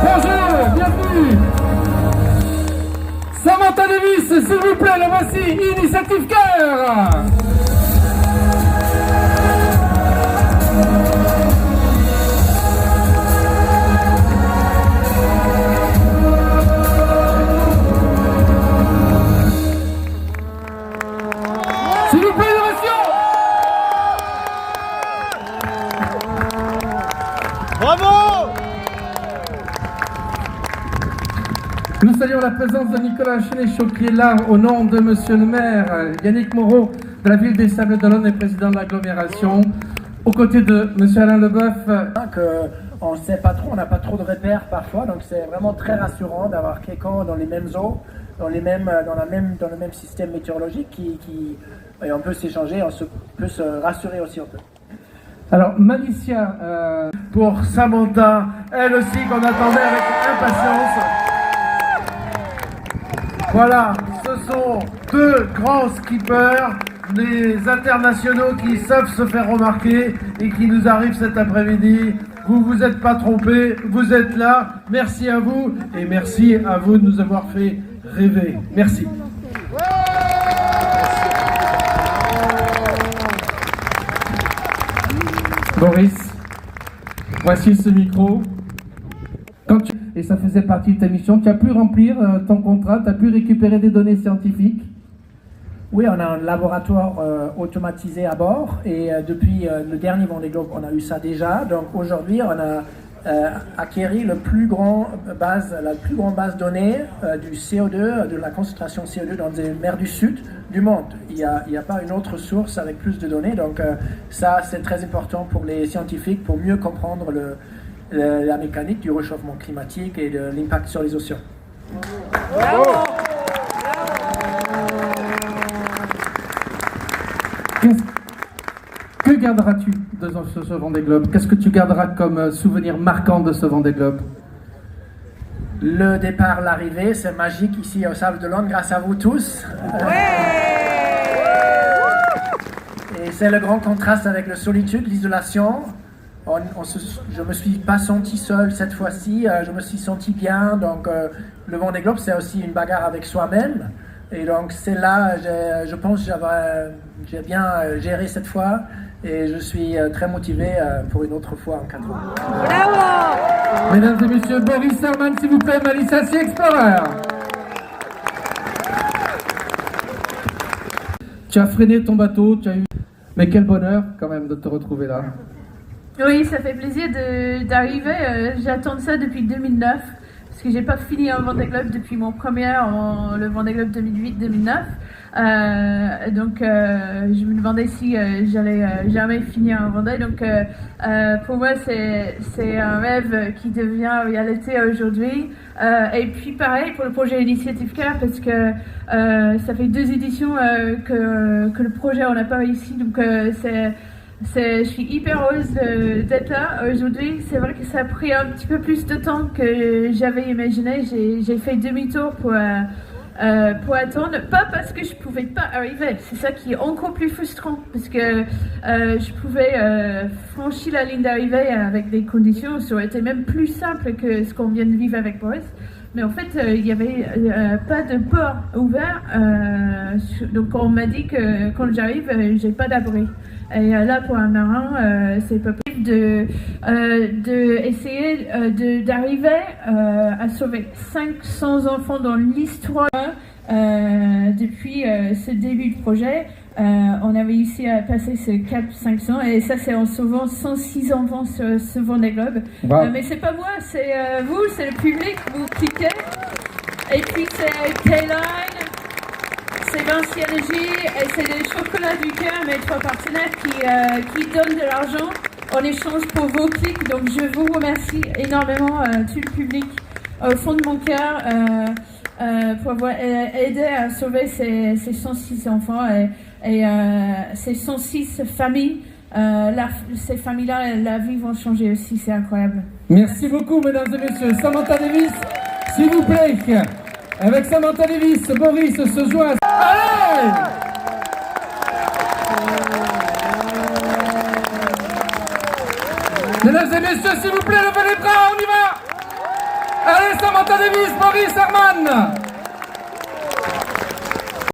Bonjour, bienvenue. Samantha Davis, s'il vous plaît, la voici, Initiative Cœur. S'il vous plaît, l'oration. Bravo! Nous saluons la présence de Nicolas Chenéchaud qui est là au nom de Monsieur le maire Yannick Moreau de la ville des Sables-d'Olonne et président de l'agglomération, aux côtés de Monsieur Alain Leboeuf. On ne sait pas trop, on n'a pas trop de repères parfois, donc c'est vraiment très rassurant d'avoir quelqu'un dans les mêmes eaux, dans le même système météorologique et on peut s'échanger, peut se rassurer aussi un peu. Alors Malicia, Pour Samantha, elle aussi qu'on attendait avec impatience. Voilà, ce sont deux grands skippers, des internationaux qui savent se faire remarquer et qui nous arrivent cet après-midi. Vous vous êtes pas trompés, vous êtes là. Merci à vous et merci à vous de nous avoir fait rêver. Merci. Boris, voici ce micro. Et ça faisait partie de ta mission, tu as pu remplir ton contrat, tu as pu récupérer des données scientifiques. Oui, on a un laboratoire automatisé à bord et depuis le dernier Vendée Globe, on a eu ça déjà. Donc aujourd'hui, on a acquéri la plus grande base de données du CO2, de la concentration de CO2 dans les mers du sud du monde. Il n'y a pas une autre source avec plus de données. Donc ça, c'est très important pour les scientifiques pour mieux comprendre la mécanique du réchauffement climatique et de l'impact sur les océans. Bravo! Que garderas-tu de ce Vendée Globe? Qu'est-ce que tu garderas comme souvenir marquant de ce Vendée Globe? Le départ, l'arrivée, c'est magique ici au Sables-d'Olonne grâce à vous tous. Et c'est le grand contraste avec la solitude, l'isolation. Je me suis pas senti seul cette fois-ci, je me suis senti bien. Donc le Vendée Globe, c'est aussi une bagarre avec soi-même. Et donc c'est là, je pense que j'ai bien géré cette fois et je suis très motivé pour une autre fois en 4 ans. Bravo! Mesdames et messieurs, Boris Herman, s'il vous plaît, Malicia Sea Explorer. Tu as freiné ton bateau, tu as eu... Mais quel bonheur quand même de te retrouver là. Oui, ça fait plaisir d'arriver. J'attends ça depuis 2009 parce que j'ai pas fini un Vendée Globe depuis mon premier, le Vendée Globe 2008-2009. Donc, je me demandais si j'allais jamais finir un Vendée. Donc, pour moi, c'est un rêve qui devient réalité aujourd'hui. Et puis, pareil pour le projet Initiative Cœur parce que ça fait 2 éditions que le projet on n'a pas réussi. Donc, je suis hyper heureuse d'être là aujourd'hui. C'est vrai que ça a pris un petit peu plus de temps que j'avais imaginé. J'ai fait demi-tour pour attendre, pas parce que je pouvais pas arriver. C'est ça qui est encore plus frustrant parce que je pouvais franchir la ligne d'arrivée avec des conditions. Ça aurait été même plus simple que ce qu'on vient de vivre avec Boris. Mais en fait, il n'y avait pas de port ouvert. Donc on m'a dit que quand j'arrive, j'ai pas d'abri. Et là, pour un marin, c'est pas possible d'essayer d'arriver à sauver 500 enfants dans l'histoire. Depuis ce début de projet, on a réussi à passer ce cap 500 et ça c'est en sauvant 106 enfants sur ce Vendée Globe. Wow. Mais c'est pas moi, c'est vous, c'est le public, vous cliquez. Et puis c'est K-Line, c'est Vinci Energy et c'est les Chocolats du Cœur, mes 3 partenaires qui donnent de l'argent en échange pour vos clics. Donc je vous remercie énormément, tout le public, au fond de mon cœur. Pour avoir aidé à sauver ces 106 enfants et ces 106 familles. Ces familles-là, la vie vont changer aussi, c'est incroyable. Merci beaucoup, mesdames et messieurs. Samantha Davis, s'il vous plaît. Avec Samantha Davis, Boris se joint. Allez! Mesdames et messieurs, s'il vous plaît, levez les bras, on y va. Allez, Samantha Davis, Maurice Herman.